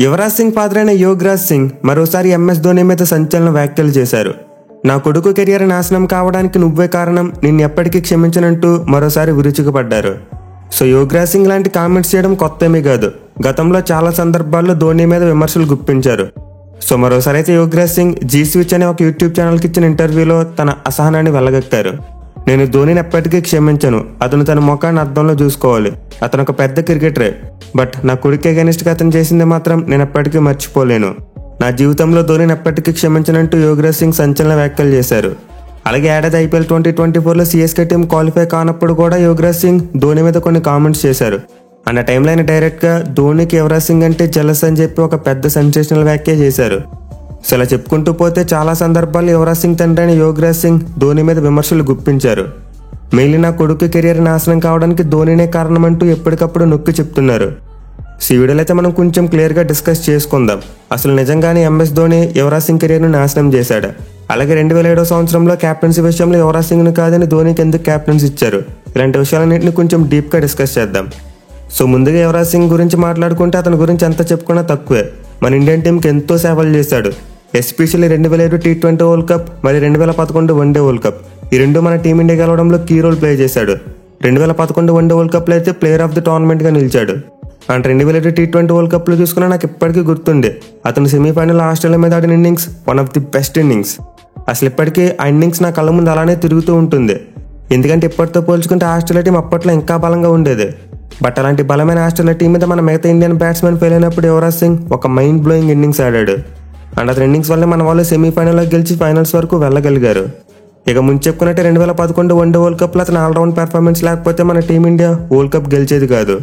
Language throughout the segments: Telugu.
యువరాజ్ సింగ్ ఫాదర్ అయిన యోగరాజ్ సింగ్ మరోసారి ఎంఎస్ ధోని మీద సంచలన వ్యాఖ్యలు చేశారు. నా కొడుకు కెరియర్ నాశనం కావడానికి నువ్వే కారణం, నిన్ను ఎప్పటికీ క్షమించనంటూ మరోసారి విరుచుకుపడ్డారు. సో యోగరాజ్ సింగ్ లాంటి కామెంట్స్ చేయడం కొత్తేమీ కాదు. గతంలో చాలా సందర్భాల్లో ధోని మీద విమర్శలు గుప్పించారు. సో మరోసారి అయితే యోగరాజ్ సింగ్ జీ స్విచ్ అనే ఒక యూట్యూబ్ ఛానల్కి ఇచ్చిన ఇంటర్వ్యూలో తన అసహనాన్ని వెళ్ళగక్కారు. నేను ధోనిని ఎప్పటికీ క్షమించను, అతను తన ముఖాన్ని అద్దంలో చూసుకోవాలి, అతను ఒక పెద్ద క్రికెటరే, బట్ నా కొడుకు అగైనిస్ట్గా అతను చేసింది మాత్రం నేను ఎప్పటికీ మర్చిపోలేను. నా జీవితంలో ధోనిని ఎప్పటికీ క్షమించనంటూ యోగరాజ్ సింగ్ సంచలన వ్యాఖ్యలు చేశారు. అలాగే ఏడాది ఐపీఎల్ 2024లో సిఎస్కే టీం క్వాలిఫై కానప్పుడు కూడా యోగరాజ్ సింగ్ ధోని మీద కొన్ని కామెంట్స్ చేశారు. అన్న టైంలో ఆయన డైరెక్ట్గా ధోనికి యువరాజ్ సింగ్ అంటే జెలస్ అని చెప్పి ఒక పెద్ద సెన్సేషనల్ వ్యాఖ్య చేశారు. సో ఇలా చెప్పుకుంటూ పోతే చాలా సందర్భాల్లో యువరాజ్ సింగ్ తండ్రి అయిన యోగరాజ్ సింగ్ ధోని మీద విమర్శలు గుప్పించారు. మెయిన్లీ నా కొడుకు కెరియర్ నాశనం కావడానికి ధోనినే కారణం అంటూ ఎప్పటికప్పుడు నొక్కి చెప్తున్నారు. సో ఈ వీడియోలో అయితే మనం కొంచెం క్లియర్గా డిస్కస్ చేసుకుందాం. అసలు నిజంగానే ఎంఎస్ ధోని యువరాజ్ సింగ్ కెరియర్ను నాశనం చేశాడు. అలాగే 2007 సంవత్సరంలో క్యాప్టెన్సీ విషయంలో యువరాజ్ సింగ్ను కాదని ధోనికి ఎందుకు క్యాప్టెన్సీ ఇచ్చారు, ఇలాంటి విషయాలన్నింటినీ కొంచెం డీప్గా డిస్కస్ చేద్దాం. సో ముందుగా యువరాజ్ సింగ్ గురించి మాట్లాడుకుంటే అతని గురించి ఎంత చెప్పుకున్నా తక్కువే. మన ఇండియన్ టీంకి ఎంతో సేవలు చేశాడు. ఎస్పెషల్లీ 2007 T20 వరల్డ్ కప్, మరి 2011 వన్డే వరల్డ్ కప్, ఈ రెండు మన టీమిండియా గెలవడంలో కీ రోల్ ప్లే చేశాడు. 2011 వన్డే వరల్డ్ కప్లో అయితే ప్లేయర్ ఆఫ్ ది టోర్నమెంట్గా నిలిచాడు. అండ్ 2007 T20 వరల్డ్ కప్లో చూసుకున్నా నాకు ఇప్పటికీ గుర్తుండే అతను సెమీఫైనల్ ఆస్ట్రేలియా మీద ఆడిన innings one of the best innings. అసలు ఇప్పటికీ ఆ ఇన్నింగ్స్ నా కళ్ళ ముందు అలానే తిరుగుతూ ఉంటుంది. ఎందుకంటే ఇప్పటితో పోల్చుకుంటే ఆస్ట్రేలియా టీం అప్పట్లో ఇంకా బలంగా ఉండేది. బట్ అలాంటి బలమైన ఆస్ట్రేలియా టీం మీద మన మిగతా ఇండియన్ బ్యాట్స్మెన్ ఫెయిల్ అయినప్పుడు యువరాజ్ సింగ్ ఒక మైండ్ బ్లోయింగ్ ఇన్నింగ్స్ ఆడాడు. అండ్ అతని ఇన్నింగ్స్ వల్ల మన వాళ్ళు సెమీఫైనల్లో గెలిచి ఫైనల్స్ వరకు వెళ్ళగలిగారు. ఇక ముందు చెప్పుకున్నట్టే 2011 వన్డే వరల్డ్ కప్లో అతను ఆల్రౌండ్ పెర్ఫార్మెన్స్ లేకపోతే మన టీమిండియా వరల్డ్ కప్ గెలిచేది కాదు.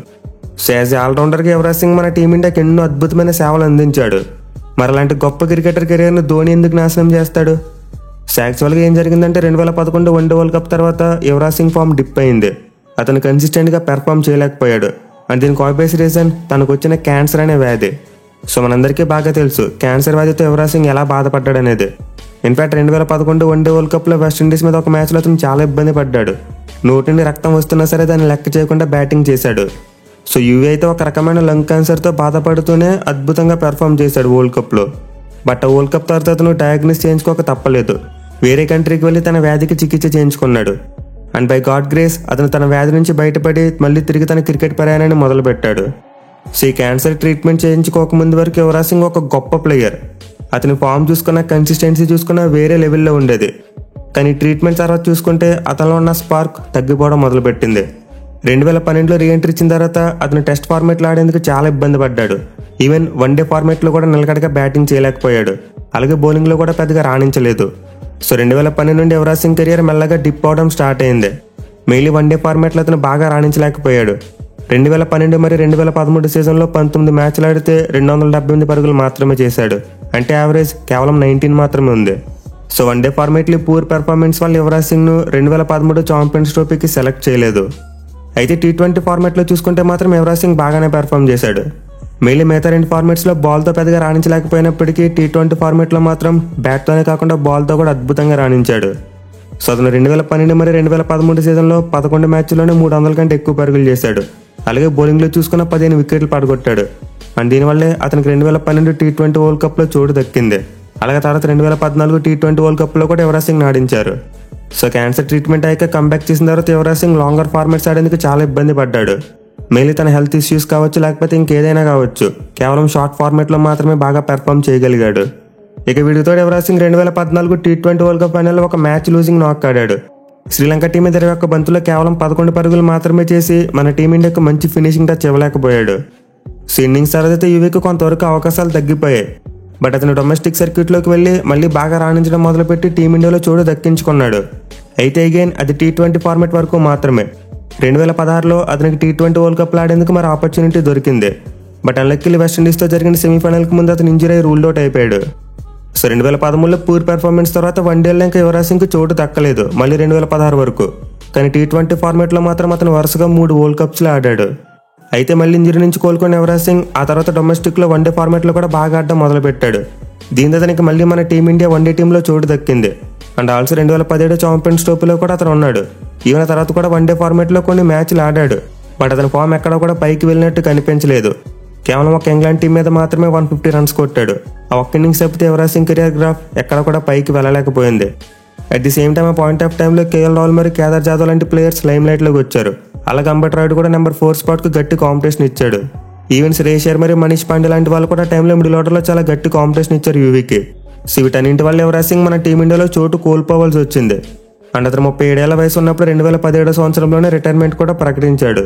సో యాజ్ ఆల్రౌండర్గా యువరాజ్ సింగ్ మన టీమిండియాకి ఎన్నో అద్భుతమైన సేవలు అందించాడు. మరి అలాంటి గొప్ప క్రికెటర్ కెరియర్ను ధోని ఎందుకు నాశనం చేస్తాడు? సో యాక్చువల్గా ఏం జరిగిందంటే 2011 వన్డే వరల్డ్ కప్ తర్వాత యువరాజ్ సింగ్ ఫామ్ డిప్ అయింది. అతను కన్సిస్టెంట్గా పెర్ఫామ్ చేయలేకపోయాడు. అండ్ దీనికి ఆబ్వియస్ రీజన్ తనకు వచ్చిన క్యాన్సర్ అనే వ్యాధి. సో మనందరికీ బాగా తెలుసు క్యాన్సర్ వ్యాధితో యువరాజ్ సింగ్ ఎలా బాధపడ్డాడు అనేది. ఇన్ఫాక్ట్ 2011 వన్డే వరల్డ్ కప్లో వెస్టిండీస్ మీద ఒక మ్యాచ్లో అతను చాలా ఇబ్బంది పడ్డాడు. నోటి నుండి రక్తం వస్తున్నా సరే దాన్ని లెక్క చేయకుండా బ్యాటింగ్ చేశాడు. సో యువి అయితే ఒక రకమైన లంగ్ క్యాన్సర్తో బాధపడుతూనే అద్భుతంగా పెర్ఫామ్ చేశాడు వరల్డ్ కప్లో. బట్ ఆ వరల్డ్ కప్ తర్వాత అతను డయాగ్నోస్ చేయించుకోక తప్పలేదు. వేరే కంట్రీకి వెళ్ళి తన వ్యాధికి చికిత్స చేయించుకున్నాడు. అండ్ బై గాడ్ గ్రేస్ అతను తన వ్యాధి నుంచి బయటపడి మళ్ళీ తిరిగి తన క్రికెట్ ప్రయాణాన్ని మొదలుపెట్టాడు. సో ఈ క్యాన్సర్ ట్రీట్మెంట్ చేయించుకోక ముందు వరకు యువరాజ్ సింగ్ ఒక గొప్ప ప్లేయర్. అతని ఫామ్ చూసుకున్న, కన్సిస్టెన్సీ చూసుకున్న వేరే లెవెల్లో ఉండేది. కానీ ట్రీట్మెంట్ తర్వాత చూసుకుంటే అతనిలో ఉన్న స్పార్క్ తగ్గిపోవడం మొదలుపెట్టింది. 2012లో రీఎంట్రీ ఇచ్చిన తర్వాత అతను టెస్ట్ ఫార్మేట్లో ఆడేందుకు చాలా ఇబ్బంది పడ్డాడు. ఈవెన్ వన్డే ఫార్మేట్లో కూడా నిలకడగా బ్యాటింగ్ చేయలేకపోయాడు. అలాగే బౌలింగ్లో కూడా పెద్దగా రాణించలేదు. సో 2012 నుండి యువరాజ్ సింగ్ కెరియర్ మెల్లగా డిప్ అవడం స్టార్ట్ అయింది. మెయిన్లీ వన్డే ఫార్మేట్లో అతను బాగా రాణించలేకపోయాడు. 2012 మరియు 2013 సీజన్లో 19 మ్యాచ్లు ఆడితే 278 పరుగులు మాత్రమే చేశాడు. అంటే యావరేజ్ కేవలం 19 మాత్రమే ఉంది. సో వన్డే ఫార్మేట్లో పూర్ పెర్ఫార్మెన్స్ వల్ల యువరాజ్ సింగ్ను 2013 ఛాంపియన్స్ ట్రోఫీకి సెలెక్ట్ చేయలేదు. అయితే T20 ఫార్మాట్లో చూసుకుంటే మాత్రం యువరాజ్ సింగ్ బాగానే పెర్ఫామ్ చేశాడు. మెయిన్లీ మిగతా రెండు ఫార్మాట్స్లో బాల్తో పెద్దగా రాణించలేకపోయినప్పటికీ T20 ఫార్మాట్లో మాత్రం బ్యాట్తోనే కాకుండా బాల్తో కూడా అద్భుతంగా రాణించాడు. సో అతను 2012 మరియు 2013 సీజన్లో 11 మ్యాచ్ల్లోనే 300 కంటే ఎక్కువ పరుగులు చేశాడు. అలాగే బౌలింగ్లో చూసుకున్న 15 వికెట్లు పడగొట్టాడు. అండ్ దీనివల్లే అతనికి 2012 T20 వరల్డ్ కప్లో చోటు దక్కింది. అలాగే తర్వాత 2014 T20 వరల్డ్ కప్లో కూడా యువరాజ్ సింగ్ ఆడించారు. సో క్యాన్సర్ ట్రీట్మెంట్ అయ్యాక కంబ్యాక్ చేసిన తర్వాత యువరాజ్ సింగ్ లాంగర్ ఫార్మాట్స్ ఆడేందుకు చాలా ఇబ్బంది పడ్డాడు. మెయిన్లీ తన హెల్త్ ఇష్యూస్ కావచ్చు, లేకపోతే ఇంకేదైనా కావచ్చు, కేవలం షార్ట్ ఫార్మాట్లో మాత్రమే బాగా పెర్ఫామ్ చేయగలిగాడు. ఇక వీడితో Yuvraj Singh 2014 T20 world cup ఫైనల్లో ఒక మ్యాచ్ లూజింగ్ నాక్ ఆడాడు. శ్రీలంక టీం మీద 21 బంతుల్లో కేవలం 11 పరుగులు మాత్రమే చేసి మన టీమిండియాకు మంచి ఫినిషింగ్ టచ్ ఇవ్వలేకపోయాడు. సో ఇన్నింగ్స్ తర్వాత యువీకి కొంతవరకు అవకాశాలు తగ్గిపోయాయి. బట్ అతను డొమెస్టిక్ సర్క్యూట్లోకి వెళ్ళి మళ్ళీ బాగా రాణించడం మొదలుపెట్టి టీమిండియాలో చోటు దక్కించుకున్నాడు. అయితే అగైన్ అది T20 ఫార్మాట్ వరకు మాత్రమే. 2016లో అతనికి T20 వరల్డ్ కప్లో ఆడేందుకు మరి ఆపర్చునిటీ దొరికింది. బట్ అన్లక్కీలీ వెస్టిండీస్తో జరిగిన సెమీఫైనల్కి ముందు అతను ఇంజరీ అయి రూల్డ్ అవుట్ అయిపోయాడు. సో 2013లో పూర్ పెర్ఫార్మెన్స్ తర్వాత వన్డేలో ఇంకా యువరాజ్ సింగ్కి చోటు దక్కలేదు మళ్ళీ 2016 వరకు. కానీ T20 ఫార్మాట్లో మాత్రం అతను వరుసగా 3 వరల్డ్ కప్స్లో ఆడాడు. అయితే మళ్ళీ ఇంజరీ నుంచి కోలుకున్న యువరాజ్ సింగ్ ఆ తర్వాత డొమెస్టిక్లో వన్డే ఫార్మాట్లో కూడా బాగా ఆడడం మొదలుపెట్టాడు. దీంతో అతనికి మళ్ళీ మన టీమిండియా వన్డే టీంలో చోటు దక్కింది. అండ్ ఆల్సో 2017 ఛాంపియన్స్ ట్రోఫీలో కూడా అతను ఉన్నాడు. ఈవెన్ తర్వాత కూడా వన్డే ఫార్మాట్లో కొన్ని మ్యాచ్లు ఆడాడు. బట్ అతని ఫామ్ ఎక్కడ కూడా పైకి వెళ్ళినట్టు కనిపించలేదు. కేవలం ఒక ఇంగ్లాండ్ టీం మీద మాత్రమే 150 రన్స్ కొట్టాడు. ఆ ఒక్క ఇన్నింగ్స్ తప్పితే యువరాజ్ సింగ్ కెరియర్ గ్రాఫ్ ఎక్కడ కూడా పైకి వెళ్ళలేకపోయింది. అట్ ది సేమ్ టైం ఆ పాయింట్ ఆఫ్ టైంలో కేఎల్ రాహుల్ మరియు కేదార్ జాదవ్ లాంటి ప్లేయర్స్ లైమ్ లైట్లోకి వచ్చారు. అలాగే అంబట్ రాయుడు కూడా నెంబర్ 4 స్పాట్కు గట్టి కాంపిటీషన్ ఇచ్చాడు. ఈవెన్ శ్రేయస్ అయ్యర్ మరియు మనీష్ పాండే లాంటి వాళ్ళు కూడా టైంలో మిడిల్ ఆర్డర్లో చాలా గట్టి కాంపిటీషన్ ఇచ్చారు యూవీకి. సో వీటన్నింటి వల్ల యువరాజ్ సింగ్ మన టీమిండియాలో చోటు కోల్పోవాల్సి వచ్చింది. అండ్ అతను 37 ఏళ్ల వయసు ఉన్నప్పుడు 2017 సంవత్సరంలోనే రిటైర్మెంట్ కూడా ప్రకటించాడు.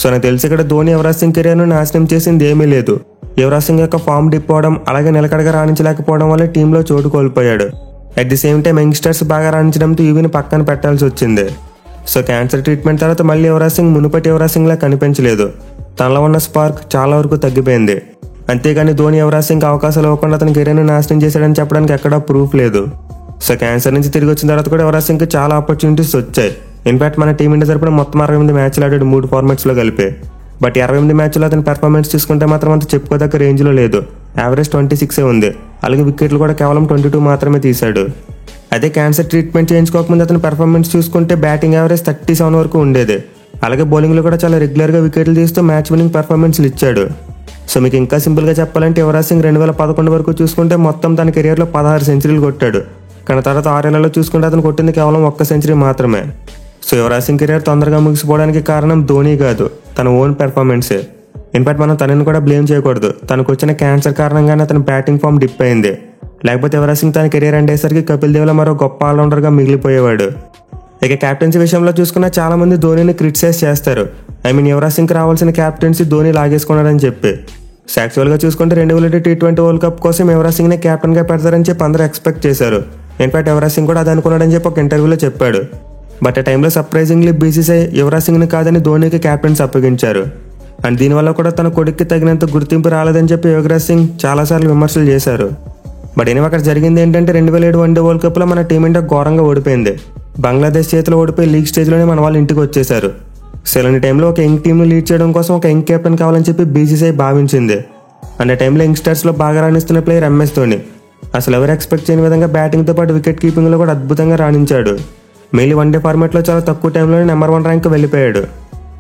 సో నాకు తెలిసి ఇక్కడ ధోని యువరాజ్ సింగ్ కెరియర్ను నాశనం చేసింది ఏమీ లేదు. యువరాజ్ సింగ్ యొక్క ఫామ్ డిప్ అవడం అలాగే నిలకడగా రాణించలేకపోవడం వల్ల టీంలో చోటు కోల్పోయాడు. At the same time youngsters బాగా రాణించడంతో యూవీని పక్కన పెట్టాల్సి వచ్చింది. సో క్యాన్సర్ ట్రీట్మెంట్ తర్వాత మళ్ళీ యువరాజ్ సింగ్ మునుపటి యువరాజ్ సింగ్లా కనిపించలేదు. తనలో ఉన్న స్పార్క్ చాలా వరకు తగ్గిపోయింది. అంతేగాని ధోని యువరాజ్ సింగ్ అవకాశాలు ఇవ్వకుండా అతని కెరీర్ను నాశనం చేశాడని చెప్పడానికి ఎక్కడా ప్రూఫ్ లేదు. సో క్యాన్సర్ నుంచి తిరిగి వచ్చిన తర్వాత కూడా యువరాజ్ సింగ్కి చాలా ఆపర్చునిటీస్ వచ్చాయి. ఇన్ఫాక్ట్ మన టీమిండియా తరపున మొత్తం 68 మ్యాచ్లు ఆడాడు 3 ఫార్మాట్స్లో కలిపి. బట్ 28 మ్యాచ్లో అతని పెర్ఫార్మెన్స్ చూసుకుంటే మాత్రం అంత చెప్పుకోదగ్గ రేంజ్లో లేదు. యావరేజ్ 26 ఉంది. అలాగే వికెట్లు కూడా కేవలం 22 మాత్రమే తీశాడు. అదే క్యాన్సర్ ట్రీట్మెంట్ చేయించుకోకముందు అతని పెర్ఫార్మెన్స్ చూసుకుంటే బ్యాటింగ్ యావరేజ్ 37 వరకు ఉండేది. అలాగే బౌలింగ్లో కూడా చాలా రెగ్యులర్గా వికెట్లు తీస్తూ మ్యాచ్ విన్నింగ్ పెర్ఫార్మెన్స్లు ఇచ్చాడు. సో మీకు ఇంకా సింపుల్గా చెప్పాలంటే యువరాజ్ సింగ్ 2011 వరకు చూసుకుంటే మొత్తం తన కెరియర్లో 16 సెంచరీలు కొట్టాడు. కానీ తర్వాత 6 ఏళ్లలో చూసుకుంటే అతను కొట్టింది కేవలం 1 సెంచరీ మాత్రమే. సో యువరాజ్ సింగ్ కెరియర్ తొందరగా ముగిసిపోవడానికి కారణం ధోని కాదు, తన ఓన్ పెర్ఫార్మెన్సే. ఇన్ఫాక్ట్ మనం తనని కూడా బ్లేమ్ చేయకూడదు. తనకు వచ్చిన క్యాన్సర్ కారణంగానే అతని బ్యాటింగ్ ఫామ్ డిప్ అయింది. లేకపోతే యువరాజ్ సింగ్ తన కెరీర్ అండేసరికి కపిల్ దేవ్లో మరో గొప్ప ఆల్రౌండర్గా మిగిలిపోయేవాడు. ఇక క్యాప్టెన్సీ విషయంలో చూసుకున్న చాలా మంది ధోనిని క్రిటిసైజ్ చేస్తారు. యువరాజ్ సింగ్కి రావాల్సిన క్యాప్టెన్సీ ధోని లాగేసుకున్నాడని చెప్పి. సో యాక్చువల్గా చూసుకుంటే 2020 T20 వరల్డ్ కప్ కోసం యువరాజ్ సింగ్ని క్యాప్టెన్గా పెడతారని చెప్పి అందరూ ఎక్స్పెక్ట్ చేశారు. ఇన్ఫాక్ట్ యువరాజ్ సింగ్ కూడా అది అనుకున్నాడని చెప్పి ఒక ఇంటర్వ్యూలో చెప్పాడు. బట్ ఆ టైంలో సర్ప్రైజింగ్లీ బీసీసీఐ యువరాజ్ సింగ్ని కాదని ధోనికి క్యాప్టెన్స్ అప్పగించారు. అండ్ దీనివల్ల కూడా తన కొడుక్కి తగినంత గుర్తింపు రాలేదని చెప్పి యువరాజ్ సింగ్ చాలాసార్లు విమర్శలు చేశారు. బట్ ఇనివి అక్కడ జరిగింది ఏంటంటే 2007 వన్డే వరల్డ్ కప్లో మన టీమిండియా ఘోరంగా ఓడిపోయింది. బంగ్లాదేశ్ చేతిలో ఓడిపోయి లీగ్ స్టేజ్లోనే మన వాళ్ళు ఇంటికి వచ్చేశారు. సో ఇలాంటి టైంలో ఒక యంగ్ టీంను లీడ్ చేయడం కోసం ఒక యంగ్ కెప్టెన్ కావాలని చెప్పి బీసీసీఐ భావించింది. అండ్ ఆ టైంలో యంగ్స్టర్స్లో బాగా రాణిస్తున్న ప్లేయర్ MS ధోని. అసలు ఎవరు ఎక్స్పెక్ట్ చేయని విధంగా బ్యాటింగ్తో పాటు వికెట్ కీపింగ్లో కూడా అద్భుతంగా రాణించాడు. మెయిన్లీ వన్డే ఫార్మాట్లో చాలా తక్కువ టైంలోనే నెంబర్ 1 ర్యాంక్ వెళ్ళిపోయాడు.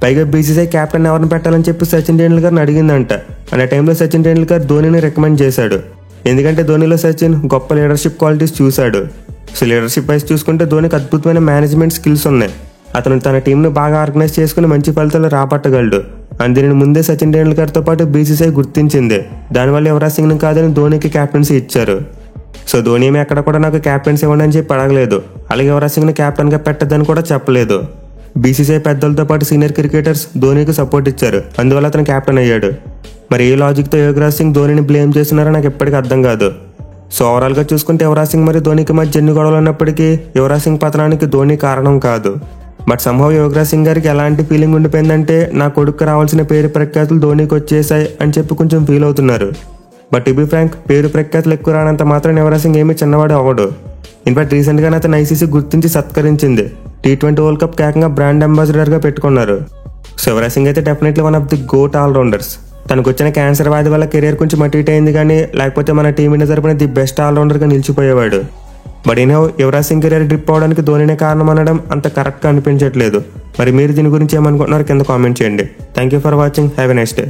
పైగా బీసీసీఐ క్యాప్టెన్ ఎవరిని పెట్టాలని చెప్పి సచిన్ టెండూల్కర్ని అడిగిందంట. అండ్ ఆ టైంలో సచిన్ టెండూల్కర్ ధోనిని రికమెండ్ చేశాడు. ఎందుకంటే ధోనిలో సచిన్ గొప్ప లీడర్షిప్ క్వాలిటీస్ చూశాడు. సో లీడర్షిప్ వైజ్ చూసుకుంటే ధోనికి అద్భుతమైన మేనేజ్మెంట్ స్కిల్స్ ఉన్నాయి. అతను తన టీంను బాగా ఆర్గనైజ్ చేసుకుని మంచి ఫలితాలు రాబట్టగలడు. అండ్ దీనిని ముందే సచిన్ టెండూల్కర్తో పాటు బీసీసీఐ గుర్తించింది. దానివల్ల యువరాజ్ సింగ్ని కాదని ధోనికి క్యాప్టెన్సీ ఇచ్చారు. సో ధోని ఏమి ఎక్కడ కూడా నాకు క్యాప్టెన్సీ ఇవ్వండి అని చెప్పి అడగలేదు. అలాగే యువరాజ్ సింగ్ని క్యాప్టెన్గా పెట్టద్దని కూడా చెప్పలేదు. బీసీసీఐ పెద్దలతో పాటు సీనియర్ క్రికెటర్స్ ధోనికి సపోర్ట్ ఇచ్చారు. అందువల్ల అతను క్యాప్టెన్ అయ్యాడు. మరి ఏ లాజిక్తో యువరాజ్ సింగ్ ధోనిని బ్లేమ్ చేస్తున్నారో నాకు ఎప్పటికీ అర్థం కాదు. సో ఓవరాల్గా చూసుకుంటే యువరాజ్ సింగ్ మరియు ధోనికి మధ్య ఎన్ని గొడవలు ఉన్నప్పటికీ యువరాజ్ సింగ్ పతనానికి ధోని కారణం కాదు. బట్ సంభవ్ యువరాజ్ సింగ్ గారికి ఎలాంటి ఫీలింగ్ ఉండిపోయిందంటే నా కొడుకు రావాల్సిన పేరు ప్రఖ్యాతులు ధోనికి వచ్చేసాయి అని చెప్పి కొంచెం ఫీల్ అవుతున్నారు. బట్ టు బి ఫ్రాంక్, పేరు ప్రఖ్యాతులు ఎక్కువ రానంత మాత్రం యువరాజ్ సింగ్ ఏమీ చిన్నవాడు అవ్వడు. ఇన్ఫాక్ట్ రీసెంట్గానే అతను ICC గుర్తించి సత్కరించింది. T20 వరల్డ్ కప్ ఏకంగా బ్రాండ్ అంబాసిడర్గా పెట్టుకున్నారు. సో యువరాజ్ సింగ్ అయితే definitely one of the goat all rounders. తనకు వచ్చిన క్యాన్సర్ వ్యాధి వల్ల కెరీర్ కొంచెం అటు ఇటు అయింది, కానీ లేకపోతే మన టీమిండియా తరపున ది బెస్ట్ ఆల్రౌండర్గా నిలిచిపోయేవాడు. But Yuvraj Singh career drip అవడానికి ధోనినే కారణం అనడం అంత కరెక్ట్గా అనిపించట్లేదు. మరి మీరు దీని గురించి ఏమనుకుంటున్నారు కింద కామెంట్ చేయండి. Thank you for watching. Have a nice day.